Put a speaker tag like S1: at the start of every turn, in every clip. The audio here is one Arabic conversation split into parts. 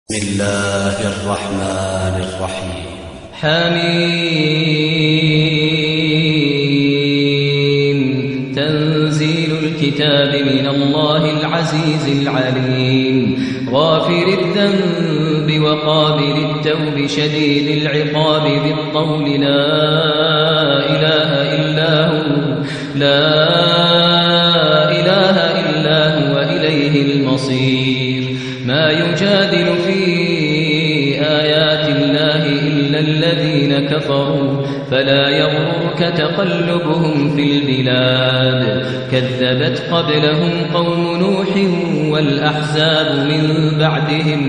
S1: بسم الله الرحمن الرحيم.
S2: حميم. تنزيل الكتاب من الله العزيز العليم، غافر الذنب وقابل التوب شديد العقاب ذي الطول لا إله إلا هو إليه المصير. ما يجادل في آيات الله إلا الذين كفروا فلا يغرك تقلبهم في البلاد. كذبت قبلهم قوم نوح والأحزاب من بعدهم،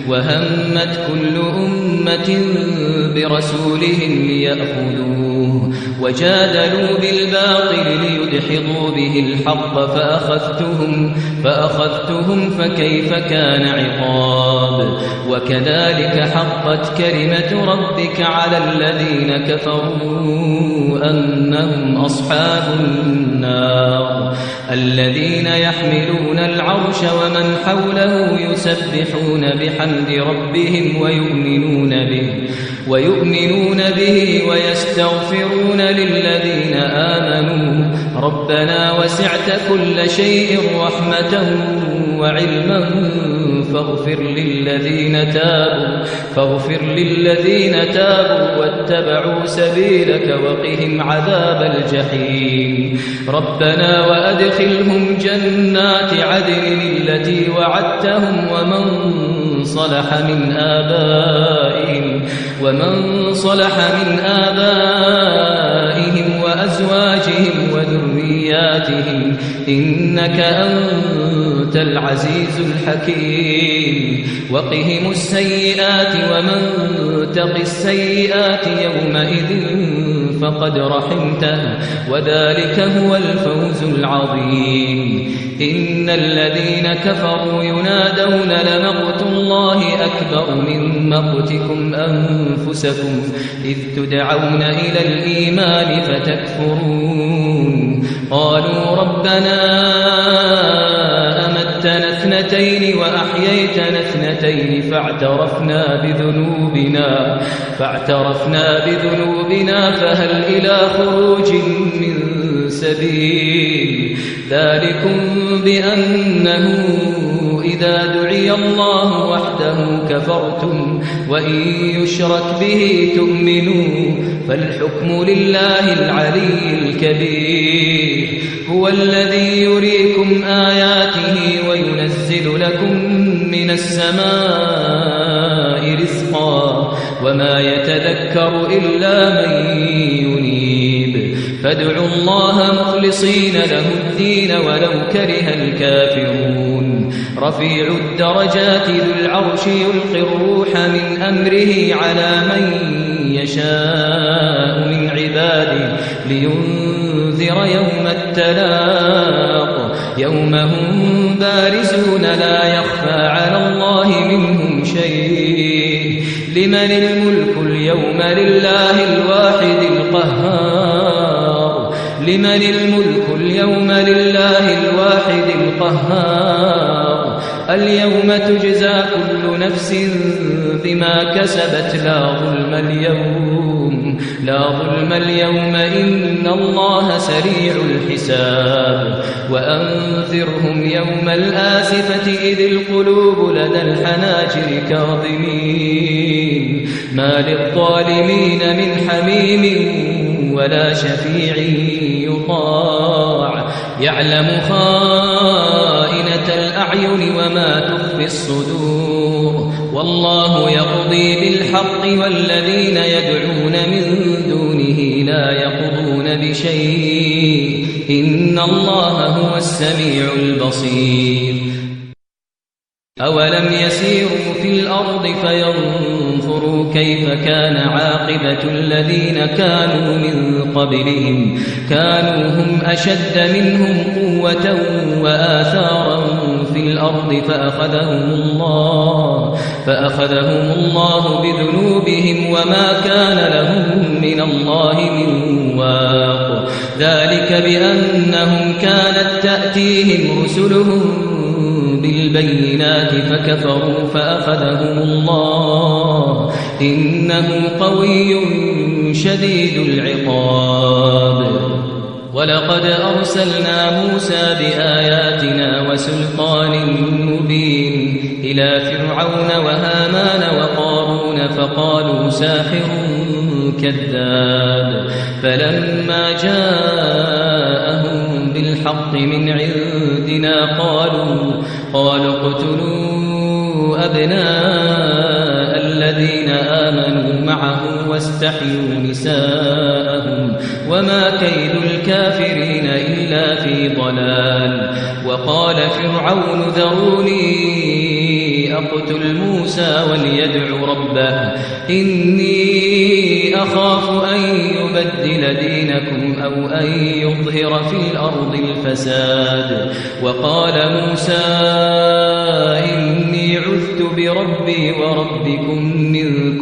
S2: وهمت كل أمة برسولهم ليأخذوه، وجادلوا بالباطل ليدحضوا به الحق فأخذتهم فكيف كان عقاب. وكذلك حقت كلمة ربك على الذين كفروا أنهم أصحاب النار. الذين يحملون العرش ومن حوله يسبحون بحمد ربهم ويؤمنون به ويستغفرون للذين آمنوا ربنا وسعت كل شيء رحمة وعلما فاغفر للذين تابوا واتبعوا سبيلك وقهم عذاب الجحيم. ربنا وأدخلهم جنات عدن التي وعدتهم ومن صلح من آبائهم وأزواجهم وذرياتهم إنك أنت العزيز الحكيم. وقهم السيئات ومن تق السيئات يومئذ فقد رحمته وذلك هو الفوز العظيم. إن الذين كفروا ينادون لمقت الله أكبر من مقتكم أنفسكم إذ تدعون إلى الإيمان فتكفرون. قالوا ربنا أمتنا اثنتين وأحييتنا اثنتين فاعترفنا بذنوبنا فهل إلى خروج من سبيل. ذلكم بأنه إذا دعي الله وحده كفرتم وإن يشرك به تؤمنوا فالحكم لله العلي الكبير. هو الذي يريكم آياته وينزل لكم من السماء رزقا وما يتذكر إلا من ينيب. فادعوا الله مخلصين له الدين ولو كره الكافرون. رفيع الدرجات ذو العرش يلقي الروح من أمره على من يشاء من عباده لينذر يوم التلاق يوم هم بارزون لا يخفى على الله منهم شيء. لمن الملك اليوم لله الواحد القهار. لمن الملك اليوم لله الواحد القهار. اليوم تجزى كل نفس بما كسبت لا ظلم اليوم إن الله سريع الحساب. وأنذرهم يوم الآسفة إذ القلوب لدى الحناجر كاظمين ما للظالمين من حميم ولا شفيع يطاع. يعلم خائنة الأعين وما تخفي الصدور. والله يقضي بالحق والذين يدعون من دونه لا يقضون بشيء إن الله هو السميع البصير. أولم يسيروا في الأرض فينظروا كيف كان عاقبة الذين كانوا من قبلهم كانوا هم أشد منهم قوة وآثارا في الأرض فأخذهم الله بذنوبهم وما كان لهم من الله من واق. ذلك بأنهم كانت تأتيهم رسلهم بالبينات فكفروا فأخذهم الله إنه قوي شديد العقاب ولقد أرسلنا موسى بآياتنا وسلطان مبين إلى فرعون وهامان وقارون فقالوا ساحر كذاب فلما جاءهم بالحق من عندنا قالوا اقتلوا أبناء الذين آمنوا معه واستحيوا نساءهم وما كيد الكافرين إلا في ضلال وقال فرعون ذروني أقتل موسى وليدع ربه إني أخاف أن يبدل دينكم أو أن يظهر في الأرض الفساد وقال موسى إني عذت بربي وربكم من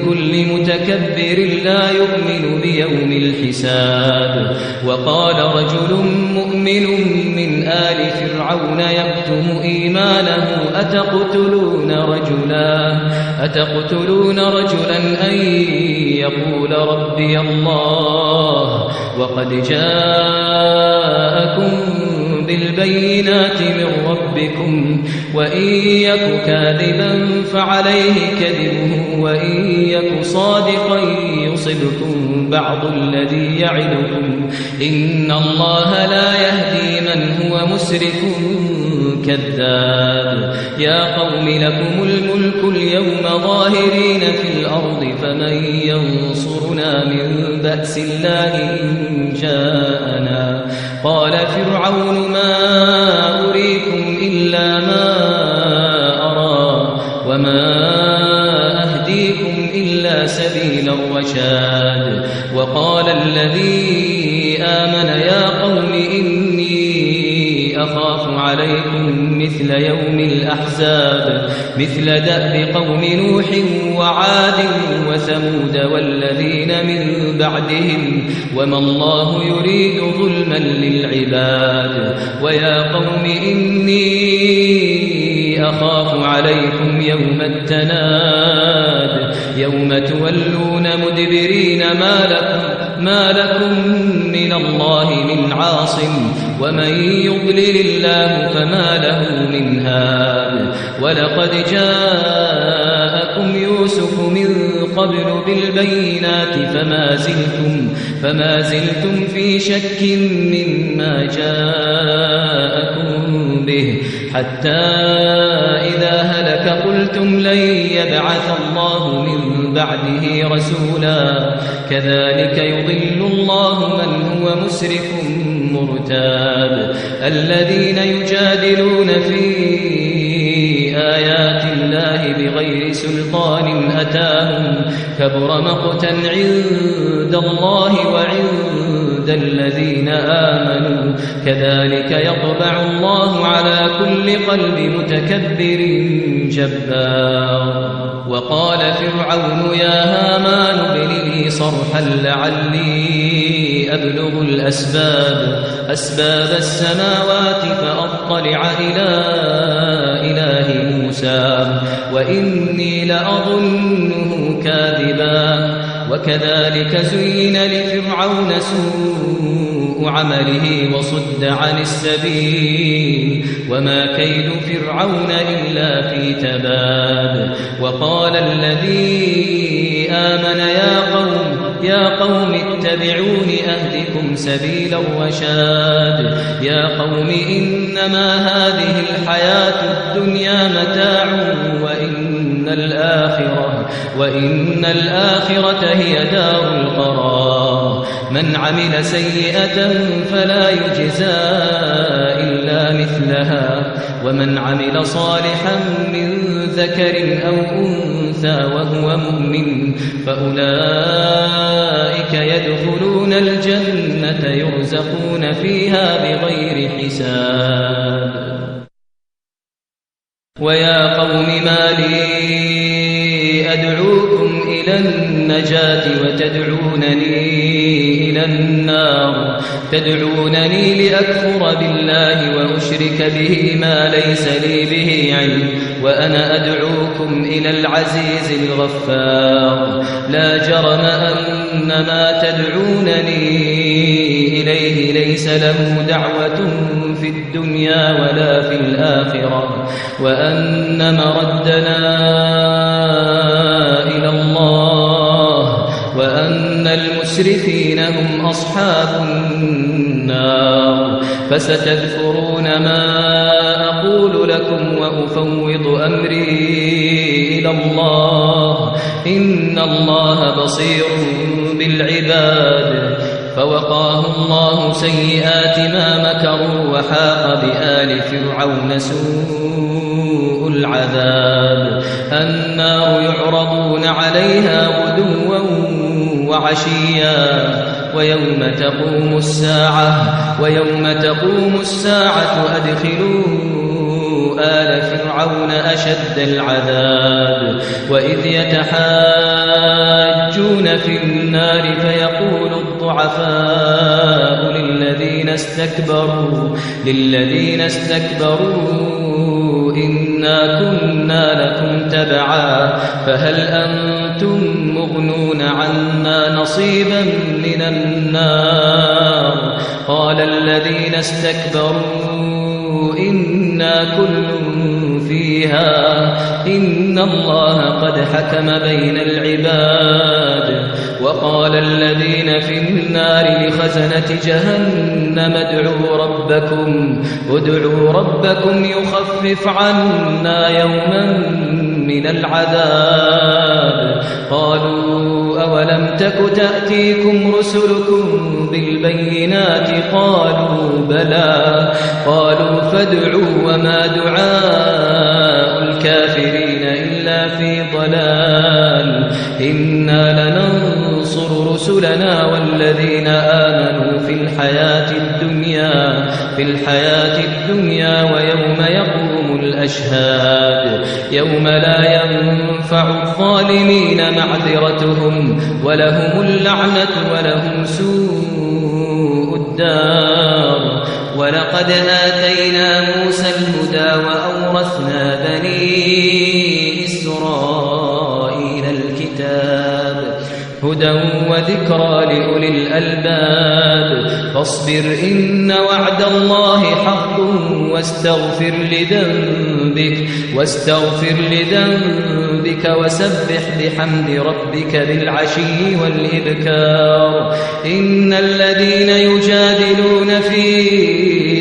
S2: كل متكبر لا يؤمن بيوم الحساب وقال رجل مؤمن من آل فرعون يكتم إيمانه أتقتلون رجلا أن يقول ربي الله وقد جاءكم بالبينات من ربكم وإن يك كاذبا فعليه كذبه وإن يك صادقا يصبكم بعض الذي يعدكم إن الله لا يهدي من هو مسرف كذاب يا قوم لكم الملك اليوم ظاهرين في الأرض فمن ينصرنا من بأس الله إن جاءنا قال فرعون ما أريكم إلا ما أرى وما أهديكم إلا سبيل الرشاد وقال الذي آمن يا قوم إني أخاف عليكم مثل يوم الأحزاب مثل دأب قوم نوح وعاد وثمود والذين من بعدهم وما الله يريد ظلما للعباد ويا قوم إني أخاف عليكم يوم التناد يوم تولون مدبرين ما لكم من الله من عاصم ومن يضلل الله فما له من هاد ولقد جاءكم يوسف من قبل بالبينات فما زلتم في شك مما جاءكم به حتى إذا هلك قلتم لن يبعث الله من بعده رسولا كذلك يضل الله من هو مسرف مرتاب الذين يجادلون في آيات الله بغير سلطان أتاهم كبر مقتا عند الله وعند الذين آمنوا كذلك يطبع الله على كل قلب متكبر جبار وقال فرعون يا هامان ابن لي صرحا لعلي أبلغ أسباب السماوات فأطلع إلى إله موسى وإني لأظنه كاذبا وكذلك زين لفرعون سوء عمله وصد عن السبيل وما كيد فرعون إلا في تباب وقال الذي آمن يا قوم اتبعون أهدكم سبيل الرشاد يا قوم إنما هذه الحياة الدنيا متاع وإن الآخرة هي دار القرار من عمل سيئة فلا يجزى إلا مثلها ومن عمل صالحا من ذكر أو أنثى وهو مؤمن فأولئك يدخلون الجنة يرزقون فيها بغير حساب ويا قوم ما لي أدعوكم أدعوكم إلى النجاة وتدعونني إلى النار تدعونني لأكفر بالله وأشرك به ما ليس لي به علم وأنا أدعوكم إلى العزيز الغفار لا جرم أن ما تدعونني إليه ليس له دعوة في الدنيا ولا في الآخرة وأن مردنا إلى الله وأن المسرفين هم أصحاب النار فستذكرون ما أقول لكم وأفوض أمري إلى الله إن الله بصير بالعباد فوقاه الله سيئات ما مكروا وحاق بآل فرعون سوء العذاب النار يعرضون عليها غدوا وعشيا ويوم تقوم الساعة أدخلوا آل فرعون أشد العذاب وإذ يتحاجون في النار فيقول الضعفاء للذين استكبروا إنا كنا لكم تبعا فهل أنتم مغنون عنا نصيبا من النار قال الذين استكبروا إنا كل فيها إن الله قد حكم بين العباد وقال الذين في النار لخزنة جهنم ادعوا ربكم يخفف عنا يوما من العذاب قالوا أولم تك تأتيكم رسلكم بالبينات قالوا بلى قالوا فادعوا وما دعاء الكافرين إلا في ضلال إنا لننصر رسلنا والذين آمنوا في الحياة الدنيا ويوم يقوم الأشهاد يوم لا ينفع الظالمين معذرتهم ولهم اللعنة ولهم سوء الدار ولقد آتينا موسى الهدى وأورثنا بني إسرائيل الكتاب هدى وذكرى لأولي الألباب فاصبر إن وعد الله حق واستغفر لذنبك وسبح بحمد ربك بالعشي والإبكار إن الذين يجادلون في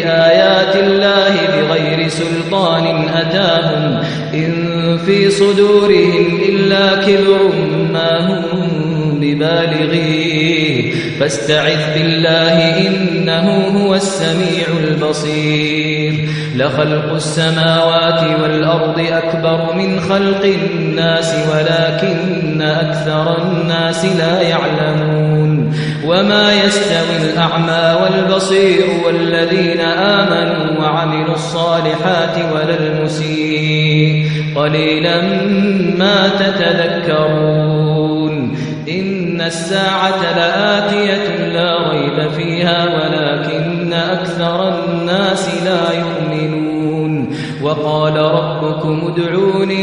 S2: آيات الله بغير سلطان أتاهم إن في صدورهم إلا كبر ما هم ببالغيه فاستعذ بالله إنه هو السميع البصير لخلق السماوات والأرض أكبر من خلق الناس ولكن أكثر الناس لا يعلمون وما يستوي الأعمى والبصير والذين آمنوا وعملوا الصالحات ولا المسيء قليلا ما تتذكرون إن الساعة لآتية لا ريب فيها ولكن أكثر الناس لا يؤمنون وقال ربكم ادعوني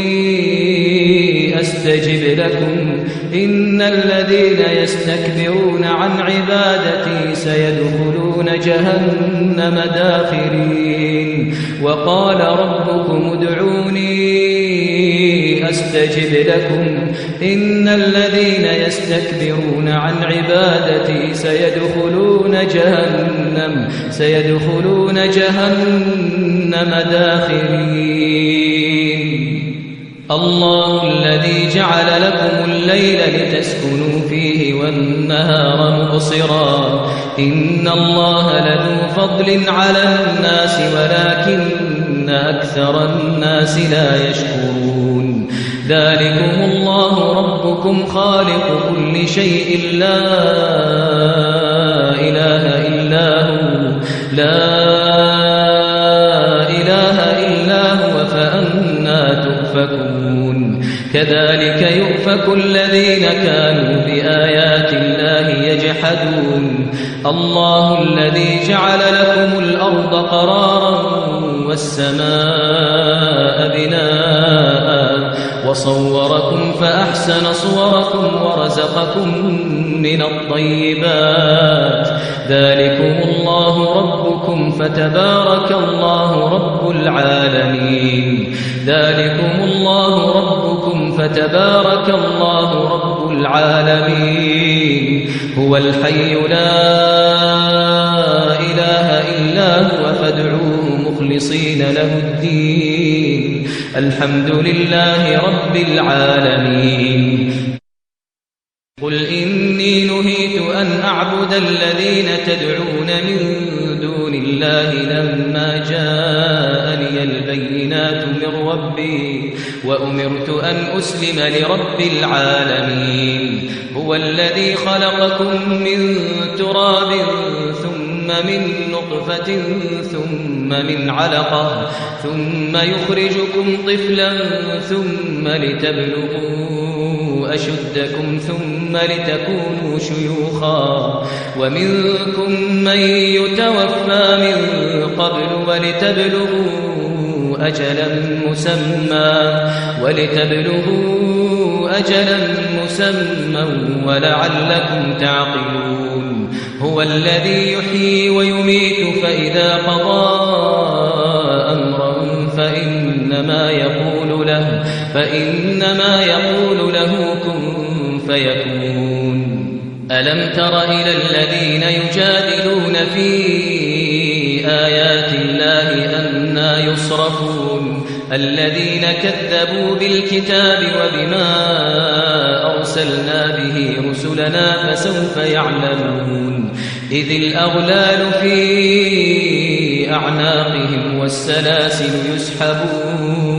S2: أستجب لكم إن الذين يستكبرون عن عبادتي سيدخلون جهنم داخرين وقال ربكم ادعوني أستجب لكم إن الذين يستكبرون عن عبادتي سيدخلون جهنم داخرين الله الذي جعل لكم الليل لتسكنوا فيه والنهار مبصرا إن الله لذو فضل على الناس ولكن أكثر الناس لا يشكرون ذلكم الله ربكم خالق كل شيء لا إله إلا هو فأنى تؤفكون كذلك يؤفك الذين كانوا بآيات الله يجحدون الله الذي جعل لكم الأرض قرارا والسماء بناء وصوركم فأحسن صوركم ورزقكم من الطيبات ذلكم الله ربكم فتبارك الله رب العالمين ذلكم الله ربكم فتبارك الله رب العالمين هو الحي لا إله إلا هو فادعوه مخلصين له الدين الحمد لله رب العالمين قل إني نهيت أن أعبد الذين تدعون من دون الله لما جاءني البينات من ربي وأمرت أن أسلم لرب العالمين هو الذي خلقكم من تراب ثم من نطفة ثم من علقة ثم يخرجكم طفلا ثم لتبلغوا أشدكم ثم لتكونوا شيوخا ومنكم من يتوفى من قبل ولتبلغوا أجلا مسمى ولعلكم تعقلون هو الذي يحيي ويميت فإذا قضى أمرا فإنما يقول له كن فيكون ألم تر إلى الذين يجادلون في آيات الله أنى يصرفون الذين كذبوا بالكتاب وبما أرسلنا به رسلنا فسوف يعلمون إذ الأغلال في أعناقهم والسلاسل يسحبون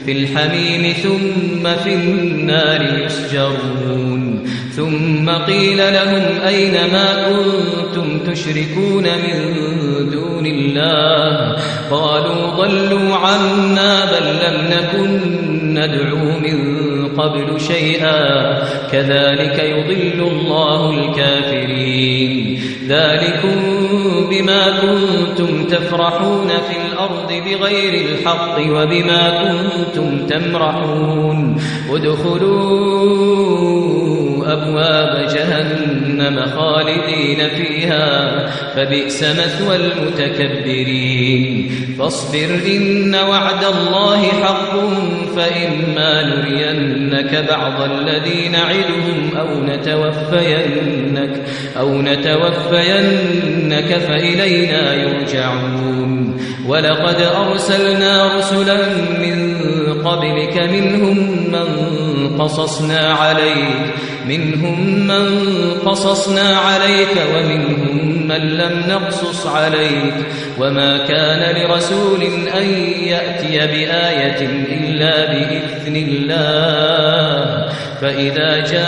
S2: في الحميم ثم في النار يسجرون ثم قيل لهم أين ما كنتم تشركون من دون الله قالوا ضلوا عنا بل لم نكن ندعو من قبل شيئا كذلك يضل الله الكافرين ذلكم بما كنتم تفرحون في الأرض بغير الحق وبما كنتم تمرحون ادخلوا أبواب جهنم خالدين فيها فبئس مثوى المتكبرين فاصبر إن وعد الله حق فإما نرينك بعض الذي نعدهم أو نتوفينك فإلينا يرجعون ولقد أرسلنا رسلا من قبلك منهم من قصصنا عليك ومنهم من لم نقصص عليك وما كان لرسول أن يأتي بآية إلا بإذن الله فإذا جاء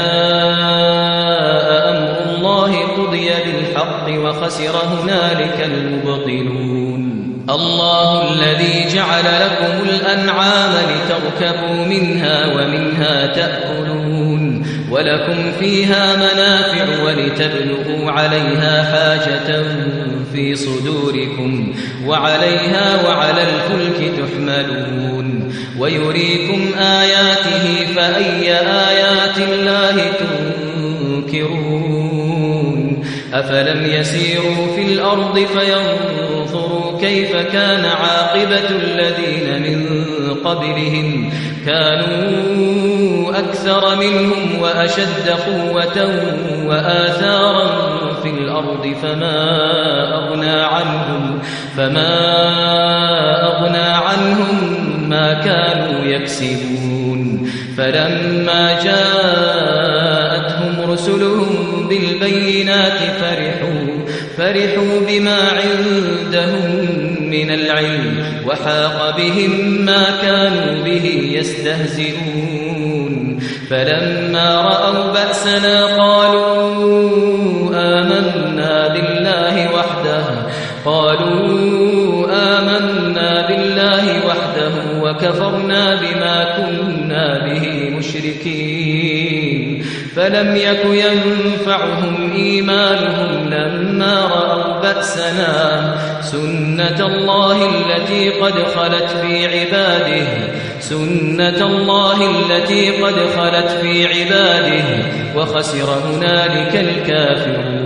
S2: أمر الله قضي بالحق وخسر هنالك المبطلون الله الذي جعل لكم الأنعام لتركبوا منها ومنها تأكلون ولكم فيها منافع ولتبلغوا عليها حاجة في صدوركم وعليها وعلى الفلك تحملون ويريكم آياته فأي آيات الله تنكرون أفلم يسيروا في الأرض فينظروا كيف كان عاقبة الذين من قبلهم كانوا أكثر منهم وأشد قوة وآثارا في الأرض فما أغنى عنهم ما كانوا يكسبون فلما جاءتهم رسلهم بالبينات فرحوا بما عندهم من العلم وحاق بهم ما كانوا به يستهزئون فلما رأوا بأسنا قالوا آمنا بالله وحده وكفرنا بما كنا به المشركين فلم يك ينفعهم إيمانهم لما رأوا بأسنا سنة الله التي قد خلت في عباده وخسر هنالك الكافرون